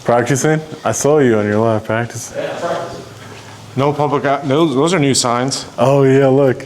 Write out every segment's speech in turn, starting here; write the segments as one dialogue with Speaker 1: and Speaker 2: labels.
Speaker 1: Practicing? I saw you on your live practice.
Speaker 2: Yeah, practicing.
Speaker 3: No public, no, those are new signs.
Speaker 1: Oh yeah, look.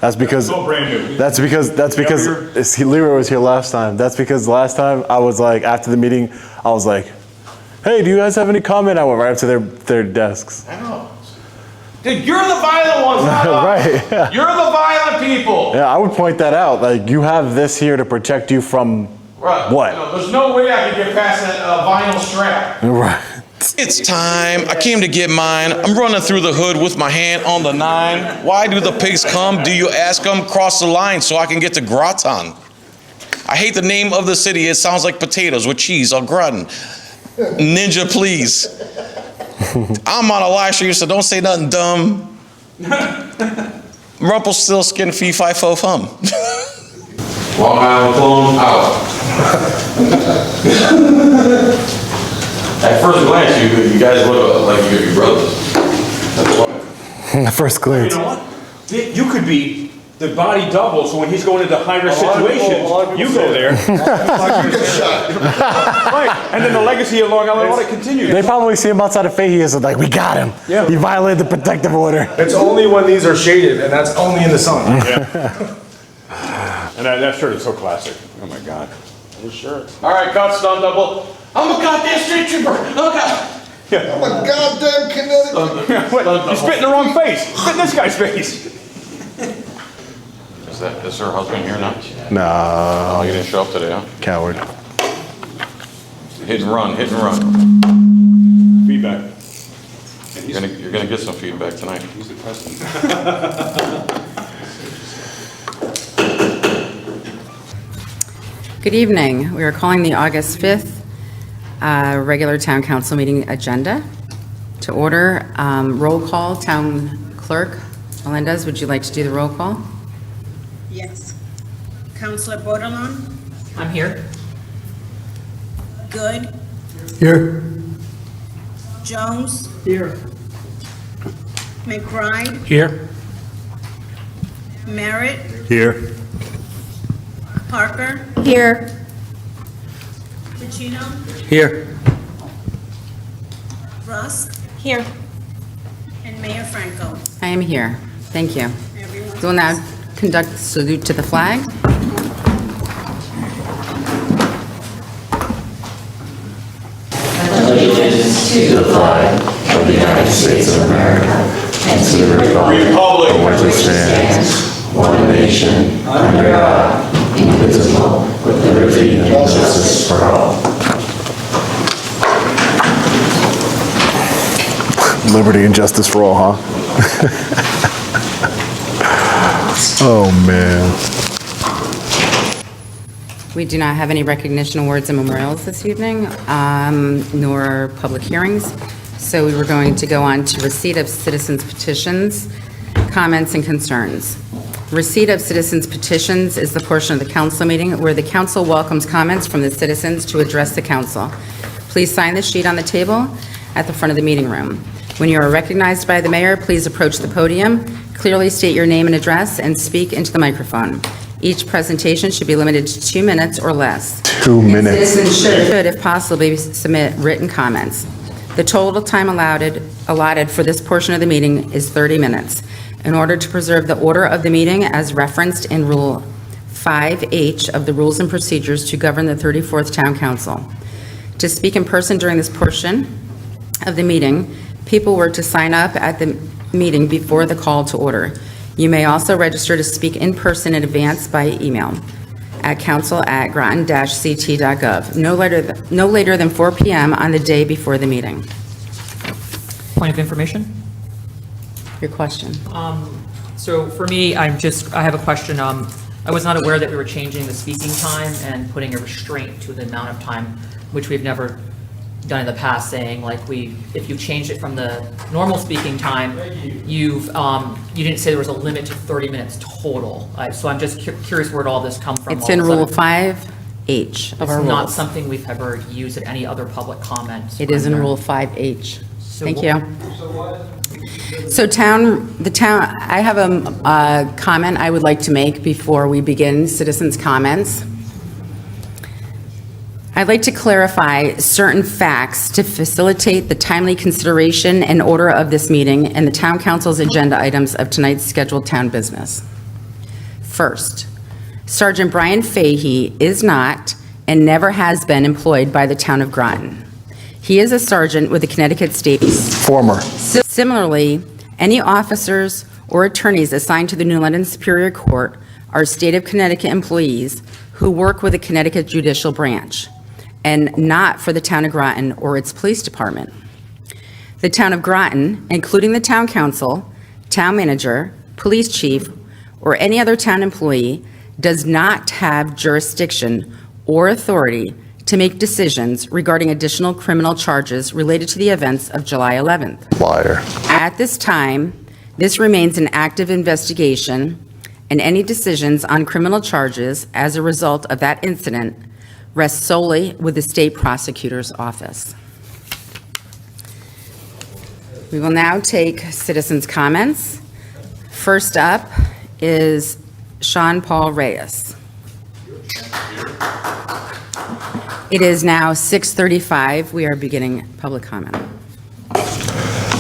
Speaker 1: That's because
Speaker 2: It's all brand new.
Speaker 1: that's because Leroy was here last time. That's because last time I was like, after the meeting, I was like, hey, do you guys have any comment? I went right up to their desks.
Speaker 2: I know. Dude, you're the violent ones, not us.
Speaker 1: Right. Yeah.
Speaker 2: You're the violent people.
Speaker 1: Yeah, I would point that out. Like, you have this here to protect you from
Speaker 2: Right.
Speaker 1: what?
Speaker 2: You know, there's no way I could get past that vinyl strap.
Speaker 1: Right.
Speaker 4: It's time. I came to get mine. I'm running through the hood with my hand on the 9. Why do the pigs come? Do you ask them? Cross the line so I can get to Groton. I hate the name of the city. It sounds like potatoes with cheese or Groton. Ninja, please. I'm on a live stream, so don't say nothing dumb. Rumpelstiltskin fee fi fo fum.
Speaker 2: Long Island clone out. At first glance, you guys look like you're brothers.
Speaker 1: At first glance.
Speaker 5: You know what? You could be the body double, so when he's going into high-risk situations, you go there. Right, and then the legacy of Long Island Audit continues.
Speaker 1: They probably see him outside of Fahey's and like, we got him.
Speaker 3: Yeah.
Speaker 1: He violated the protective order.
Speaker 3: It's only when these are shaded, and that's only in the sun.
Speaker 5: And that shirt is so classic. Oh my God.
Speaker 2: Sure. All right, cut, stun double. I'm a goddamn street trooper. Oh God.
Speaker 6: I'm a goddamn Connecticut.
Speaker 5: Wait, you spit in the wrong face. Spit in this guy's face.
Speaker 2: Is her husband here now?
Speaker 1: Nah,
Speaker 2: Oh, you didn't show up today, huh?
Speaker 1: coward.
Speaker 2: Hit and run, hit and run.
Speaker 5: Feedback.
Speaker 2: You're gonna get some feedback tonight.
Speaker 5: He's the president.
Speaker 7: Good evening. We are calling the August 5th regular town council meeting agenda to order. Roll call, town clerk Melendez, would you like to do the roll call?
Speaker 8: Yes. Councilor Bordelon?
Speaker 9: I'm here.
Speaker 8: Good.
Speaker 1: Here.
Speaker 8: Jones?
Speaker 9: Here.
Speaker 8: McBride?
Speaker 3: Here.
Speaker 8: Merritt?
Speaker 1: Here.
Speaker 8: Parker?
Speaker 7: Here.
Speaker 8: Pacino?
Speaker 3: Here.
Speaker 8: Rusk?
Speaker 9: Here.
Speaker 8: And Mayor Franco.
Speaker 7: I am here. Thank you.
Speaker 8: Everyone.
Speaker 7: We'll now conduct the salute to the flag.
Speaker 10: Allegiance to the flag of the United States of America and to the republic for which it stands, one nation, under God, indivisible, with liberty and justice for all.
Speaker 1: Liberty and justice for all, huh? Oh, man.
Speaker 7: We do not have any recognition awards and memorials this evening, nor public hearings. So we were going to go on to receipt of citizens' petitions, comments, and concerns. Receipt of citizens' petitions is the portion of the council meeting where the council welcomes comments from the citizens to address the council. Please sign the sheet on the table at the front of the meeting room. When you are recognized by the mayor, please approach the podium, clearly state your name and address, and speak into the microphone. Each presentation should be limited to 2 minutes or less.
Speaker 1: 2 minutes.
Speaker 7: Citizens should, if possible, submit written comments. The total time allotted for this portion of the meeting is 30 minutes. In order to preserve the order of the meeting as referenced in Rule 5H of the Rules and Procedures to govern the 34th Town Council. To speak in person during this portion of the meeting, people were to sign up at the meeting before the call to order. You may also register to speak in person in advance by email at council@groton-ct.gov, no later than 4 p.m. on the day before the meeting.
Speaker 9: Point of information.
Speaker 7: Your question.
Speaker 9: So for me, I have a question. I was not aware that we were changing the speaking time and putting a restraint to the amount of time, which we've never done in the past, saying like if you changed it from the normal speaking time, you didn't say there was a limit to 30 minutes total. So I'm just curious where'd all this come from.
Speaker 7: It's in Rule 5H of our
Speaker 9: It's not
Speaker 7: rules.
Speaker 9: something we've ever used at any other public comment.
Speaker 7: It is in Rule 5H. Thank you. So I have a comment I would like to make before we begin citizens' comments. I'd like to clarify certain facts to facilitate the timely consideration and order of this meeting and the town council's agenda items of tonight's scheduled town business. First, Sergeant Bryan Fahey is not and never has been employed by the town of Groton. He is a sergeant with the Connecticut State Police.
Speaker 1: Former.
Speaker 7: Similarly, any officers or attorneys assigned to the New London Superior Court are state of Connecticut employees who work with the Connecticut Judicial Branch and not for the town of Groton or its police department. The town of Groton, including the town council, town manager, police chief, or any other town employee, does not have jurisdiction or authority to make decisions regarding additional criminal charges related to the events of July 11th.
Speaker 1: Liar.
Speaker 7: At this time, this remains an active investigation, and any decisions on criminal charges as a result of that incident rest solely with the state prosecutor's office. We will now take citizens' comments. First up is Sean Paul Reyes. It is now 6:35. We are beginning public comment.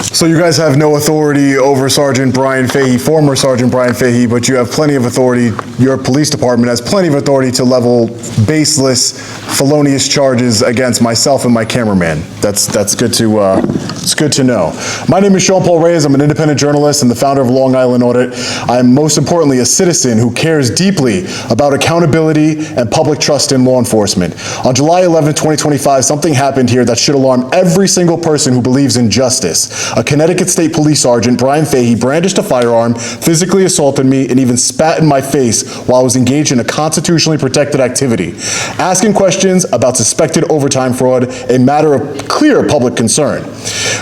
Speaker 1: So you guys have no authority over Sergeant Bryan Fahey, former Sergeant Bryan Fahey, but you have plenty of authority, your police department has plenty of authority to level baseless, felonious charges against myself and my cameraman. That's good to, it's good to know. My name is Sean Paul Reyes. I'm an independent journalist and the founder of Long Island Audit. I am most importantly a citizen who cares deeply about accountability and public trust in law enforcement. On July 11, 2025, something happened here that should alarm every single person who believes in justice. A Connecticut State Police Sergeant, Bryan Fahey, brandished a firearm, physically assaulted me, and even spat in my face while I was engaged in a constitutionally protected activity. Asking questions about suspected overtime fraud, a matter of clear public concern.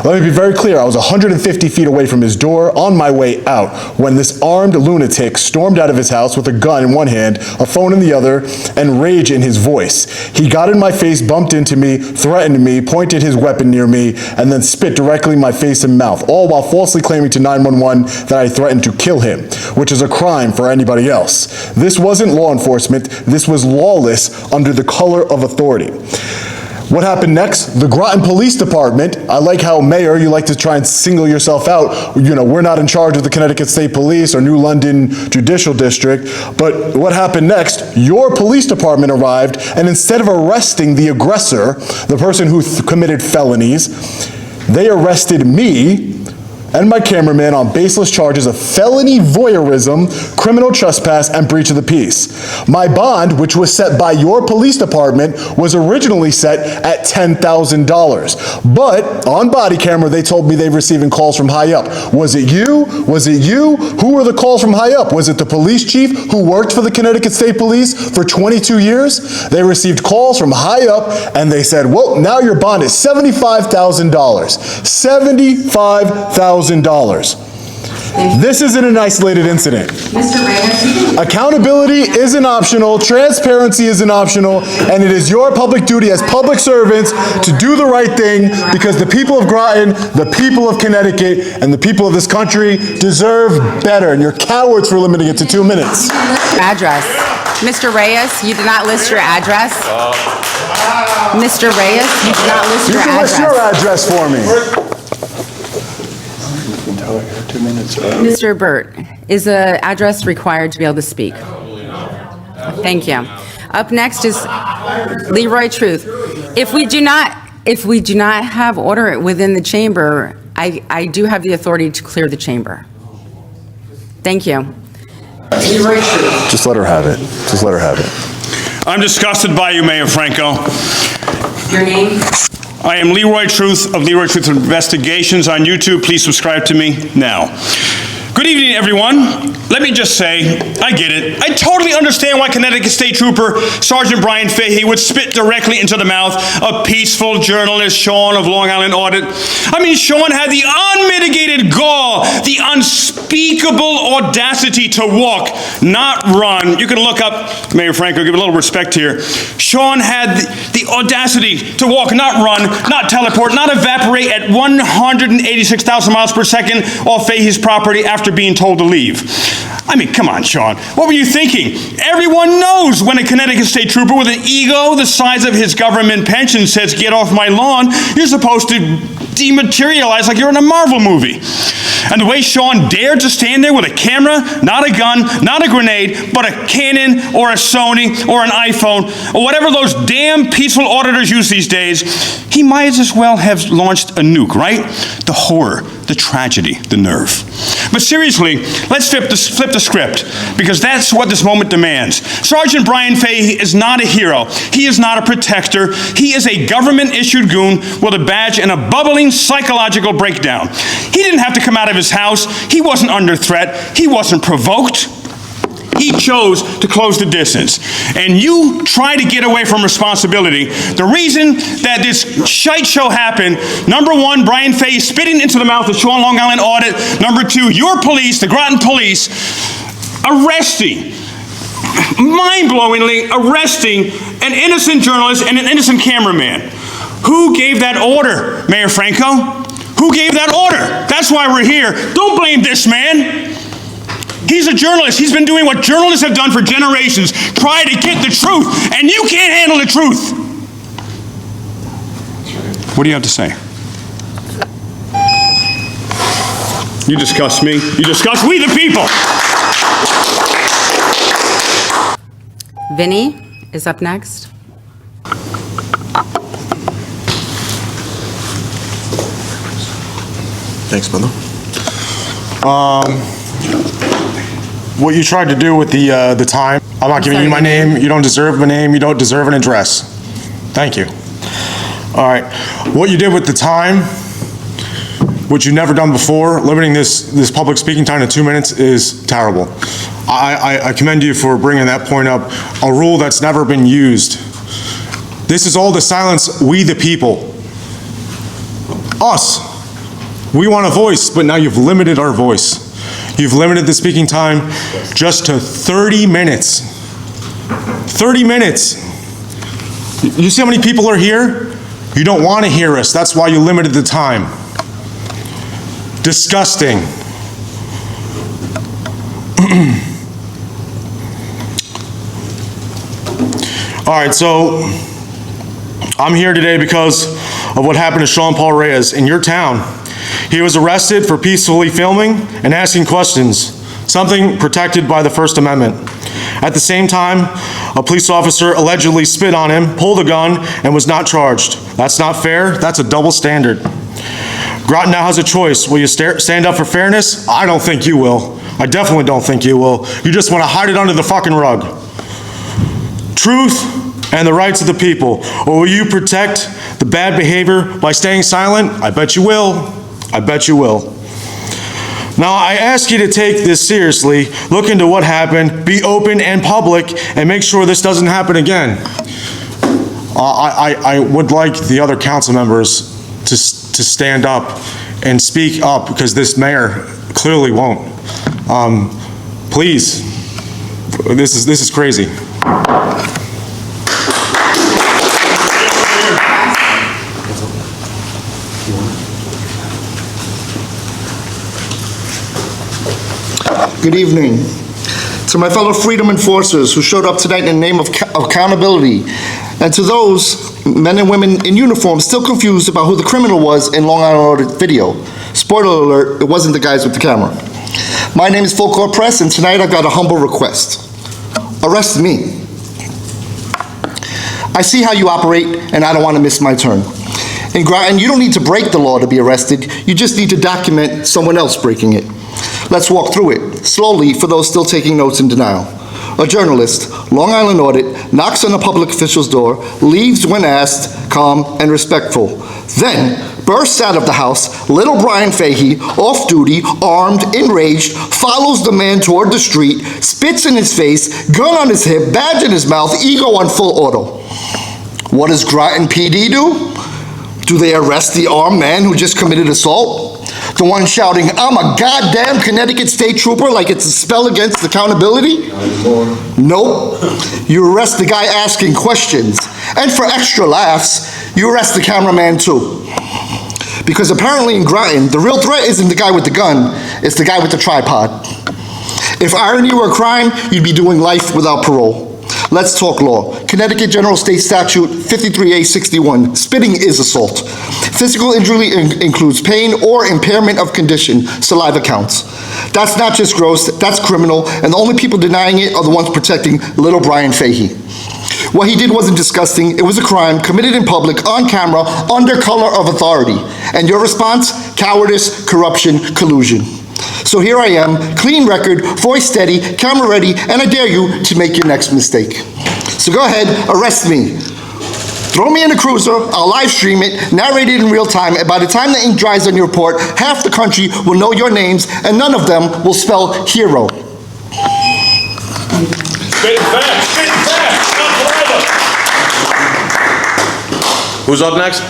Speaker 1: Let me be very clear, I was 150 feet away from his door on my way out when this armed lunatic stormed out of his house with a gun in one hand, a phone in the other, and rage in his voice. He got in my face, bumped into me, threatened me, pointed his weapon near me, and then spit directly in my face and mouth, all while falsely claiming to 911 that I threatened to kill him, which is a crime for anybody else. This wasn't law enforcement, this was lawless under the color of authority. What happened next? The Groton Police Department, I like how, Mayor, you like to try and single yourself out. You know, we're not in charge of the Connecticut State Police or New London Judicial District, but what happened next? Your police department arrived, and instead of arresting the aggressor, the person who committed felonies, they arrested me and my cameraman on baseless charges of felony voyeurism, criminal trespass, and breach of the peace. My bond, which was set by your police department, was originally set at $10,000. But on body camera, they told me they were receiving calls from high up. Was it you? Was it you? Who were the calls from high up? Was it the police chief who worked for the Connecticut State Police for 22 years? They received calls from high up, and they said, well, now your bond is $75,000. $75,000. This isn't an isolated incident.
Speaker 7: Mr. Reyes,
Speaker 1: accountability isn't optional, transparency isn't optional, and it is your public duty as public servants to do the right thing because the people of Groton, the people of Connecticut, and the people of this country deserve better, and you're cowards for limiting it to 2 minutes.
Speaker 7: address. Mr. Reyes, you did not list your address. Mr. Reyes, you did not list
Speaker 1: You
Speaker 7: your
Speaker 1: can list your
Speaker 7: address.
Speaker 1: address for me.
Speaker 7: Mr. Burt, is the address required to be able to speak? Thank you. Up next is Leroy Truth. If we do not have order within the chamber, I do have the authority to clear the chamber. Thank you. Leroy Truth.
Speaker 1: Just let her have it. Just let her have it.
Speaker 2: I'm disgusted by you, Mayor Franco.
Speaker 7: Your name?
Speaker 2: I am Leroy Truth of Leroy Truth Investigations on YouTube. Please subscribe to me now. Good
Speaker 5: Good evening, everyone. Let me just say, I get it. I totally understand why Connecticut State Trooper Sergeant Bryan Fahey would spit directly into the mouth of peaceful journalist Sean of Long Island Audit. I mean, Sean had the unmitigated gall, the unspeakable audacity to walk, not run. You can look up Mayor Franco, give a little respect here. Sean had the audacity to walk, not run, not teleport, not evaporate at 186,000 miles per second off Fahey's property after being told to leave. I mean, come on, Sean. What were you thinking? Everyone knows when a Connecticut State Trooper with an ego the size of his government pension says, "Get off my lawn," you're supposed to dematerialize like you're in a Marvel movie. And the way Sean dared to stand there with a camera, not a gun, not a grenade, but a Canon or a Sony or an iPhone or whatever those damn peaceful auditors use these days, he might as well have launched a nuke, right? The horror, the tragedy, the nerve. But seriously, let's flip the script, because that's what this moment demands. Sergeant Bryan Fahey is not a hero. He is not a protector. He is a government-issued goon with a badge and a bubbling psychological breakdown. He didn't have to come out of his house. He wasn't under threat. He wasn't provoked. He chose to close the distance. And you try to get away from responsibility. The reason that this shite show happened, number one, Bryan Fahey spitting into the mouth of Sean Long Island Audit. Number two, your police, the Groton police, arresting, mind-blowingly arresting an innocent journalist and an innocent cameraman. Who gave that order, Mayor Franco? Who gave that order? That's why we're here. Don't blame this man. He's a journalist. He's been doing what journalists have done for generations, try to get the truth, and you can't handle the truth. What do you have to say? You disgust me. You disgust we the people.
Speaker 7: Vinny is up next.
Speaker 3: Thanks, brother. What you tried to do with the time, I'm not giving you my name. You don't deserve a name. You don't deserve an address. Thank you. All right. What you did with the time, which you've never done before, limiting this public speaking time to 2 minutes is terrible. I commend you for bringing that point up, a rule that's never been used. This is all to silence we the people. Us. We want a voice, but now you've limited our voice. You've limited the speaking time just to 30 minutes. 30 minutes. You see how many people are here? You don't want to hear us. That's why you limited the time. Disgusting. All right, so I'm here today because of what happened to Sean Paul Reyes in your town. He was arrested for peacefully filming and asking questions, something protected by the First Amendment. At the same time, a police officer allegedly spit on him, pulled a gun, and was not charged. That's not fair. That's a double standard. Groton now has a choice. Will you stand up for fairness? I don't think you will. I definitely don't think you will. You just want to hide it under the fucking rug. Truth and the rights of the people. Or will you protect the bad behavior by staying silent? I bet you will. I bet you will. Now, I ask you to take this seriously, look into what happened, be open and public, and make sure this doesn't happen again. I would like the other council members to stand up and speak up, because this mayor clearly won't. Please, this is crazy.
Speaker 6: Good evening. To my fellow freedom enforcers who showed up tonight in the name of accountability, and to those men and women in uniform still confused about who the criminal was in Long Island Audit video. Spoiler alert, it wasn't the guys with the camera. My name is Full Court Press, and tonight I've got a humble request. Arrest me. I see how you operate, and I don't want to miss my turn. In Groton, you don't need to break the law to be arrested. You just need to document someone else breaking it. Let's walk through it, slowly, for those still taking notes in denial. A journalist, Long Island Audit, knocks on a public official's door, leaves when asked, calm and respectful. Then, bursts out of the house. Little Bryan Fahey, off-duty, armed, enraged, follows the man toward the street, spits in his face, gun on his hip, badge in his mouth, ego on full auto. What does Groton PD do? Do they arrest the armed man who just committed assault? The one shouting, "I'm a goddamn Connecticut State Trooper," like it's a spell against accountability? Nope. You arrest the guy asking questions. And for extra laughs, you arrest the cameraman too. Because apparently in Groton, the real threat isn't the guy with the gun, it's the guy with the tripod. If irony were a crime, you'd be doing life without parole. Let's talk law. Connecticut General State Statute 53A61, spitting is assault. Physical injury includes pain or impairment of condition, saliva counts. That's not just gross, that's criminal, and the only people denying it are the ones protecting little Bryan Fahey. What he did wasn't disgusting, it was a crime committed in public, on camera, under color of authority. And your response? Cowardice, corruption, collusion. So here I am, clean record, voice steady, camera ready, and I dare you to make your next mistake. So go ahead, arrest me. Throw me in a cruiser, I'll live stream it, narrate it in real time, and by the time the ink dries on your report, half the country will know your names, and none of them will spell hero.
Speaker 2: Spit fast, spit fast, not forever.
Speaker 4: Who's up next?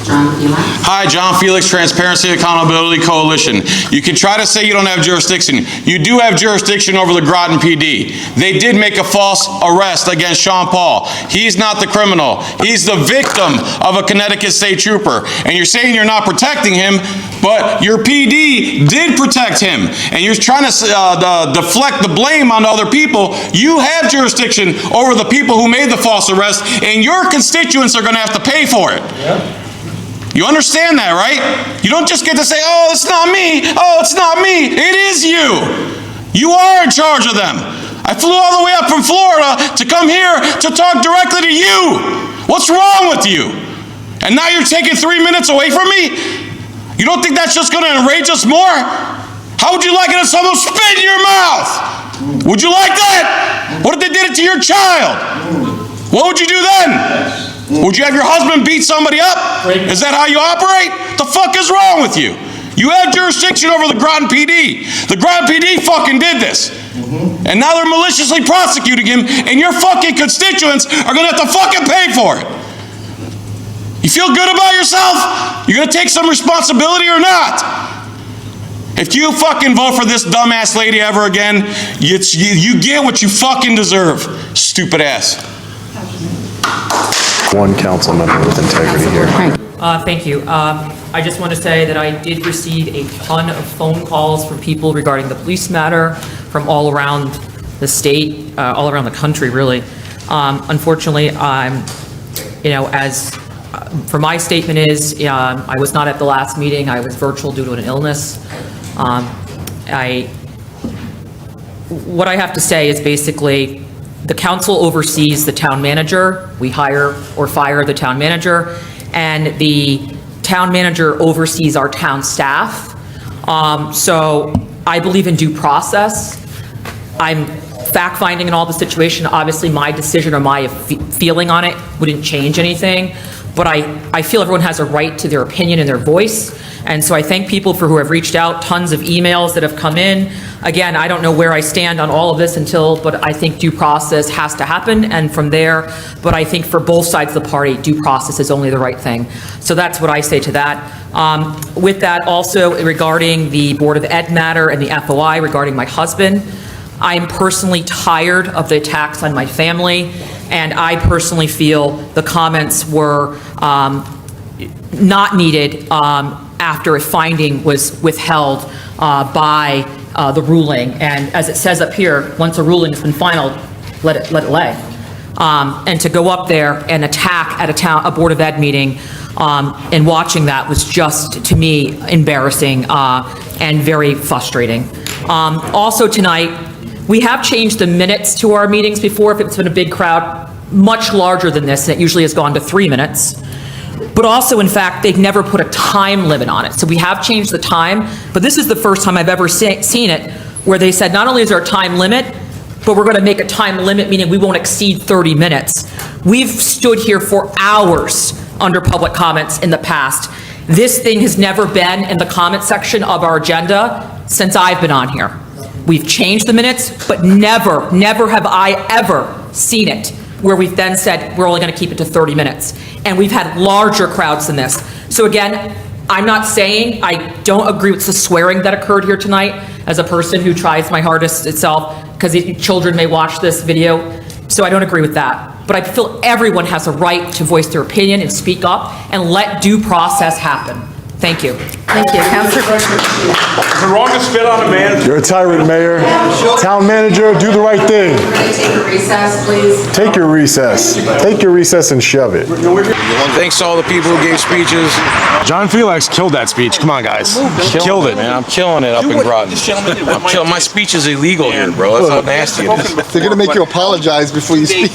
Speaker 4: Hi, John Filax, Transparency Accountability Coalition. You can try to say you don't have jurisdiction. You do have jurisdiction over the Groton PD. They did make a false arrest against Sean Paul. He's not the criminal. He's the victim of a Connecticut State Trooper. And you're saying you're not protecting him, but your PD did protect him. And you're trying to deflect the blame on other people. You have jurisdiction over the people who made the false arrest, and your constituents are going to have to pay for it. Yeah. You understand that, right? You don't just get to say, "Oh, it's not me. Oh, it's not me." It is you. You are in charge of them. I flew all the way up from Florida to come here to talk directly to you. What's wrong with you? And now you're taking 3 minutes away from me? You don't think that's just going to enrage us more? How would you like it if someone spit in your mouth? Would you like that? What if they did it to your child? What would you do then? Would you have your husband beat somebody up? Is that how you operate? The fuck is wrong with you? You have jurisdiction over the Groton PD. The Groton PD fucking did this. And now they're maliciously prosecuting him, and your fucking constituents are gonna have to fucking pay for it. You feel good about yourself? You gonna take some responsibility or not? If you fucking vote for this dumbass lady ever again, you get what you fucking deserve, stupid ass.
Speaker 10: One council member with integrity here.
Speaker 9: Thank you. I just want to say that I did receive a ton of phone calls from people regarding the police matter from all around the state, all around the country, really. Unfortunately, for my statement is, I was not at the last meeting. I was virtual due to an illness. What I have to say is basically, the council oversees the town manager. We hire or fire the town manager, and the town manager oversees our town staff. So I believe in due process. I'm fact-finding in all the situation. Obviously, my decision or my feeling on it wouldn't change anything, but I feel everyone has a right to their opinion and their voice. And so I thank people who have reached out, tons of emails that have come in. Again, I don't know where I stand on all of this but I think due process has to happen, and from there, but I think for both sides of the party, due process is only the right thing. So that's what I say to that. With that, also regarding the Board of Ed matter and the FOI regarding my husband, I'm personally tired of the attacks on my family, and I personally feel the comments were not needed after a finding was withheld by the ruling. And as it says up here, once a ruling has been final, let it lay. And to go up there and attack at a Board of Ed meeting, and watching that was just, to me, embarrassing and very frustrating. Also tonight, we have changed the minutes to our meetings before. If it's been a big crowd, much larger than this, and it usually has gone to 3 minutes. But also, in fact, they've never put a time limit on it. So we have changed the time, but this is the first time I've ever seen it where they said not only is there a time limit, but we're going to make a time limit, meaning we won't exceed 30 minutes. We've stood here for hours under public comments in the past, This thing has never been in the comment section of our agenda since I've been on here. We've changed the minutes, but never, never have I ever seen it where we've then said, we're only going to keep it to 30 minutes. And we've had larger crowds than this. So again, I'm not saying I don't agree with the swearing that occurred here tonight as a person who tries my hardest itself, because children may watch this video, so I don't agree with that. But I feel everyone has a right to voice their opinion and speak up and let due process happen. Thank you.
Speaker 7: Thank you. Counselor Groton.
Speaker 5: Is it wrong to spit on a man?
Speaker 1: You're a tyrant, Mayor. Town manager, do the right thing.
Speaker 7: We're going to take a recess, please.
Speaker 1: Take your recess. Take your recess and shove it.
Speaker 4: Thanks to all the people who gave speeches.
Speaker 3: John Filax killed that speech. Come on, guys. Killed it,
Speaker 4: Man, I'm killing it up in Groton. I'm killing. My speech is illegal here, bro. That's how nasty it is.
Speaker 6: They're gonna make you apologize before you speak.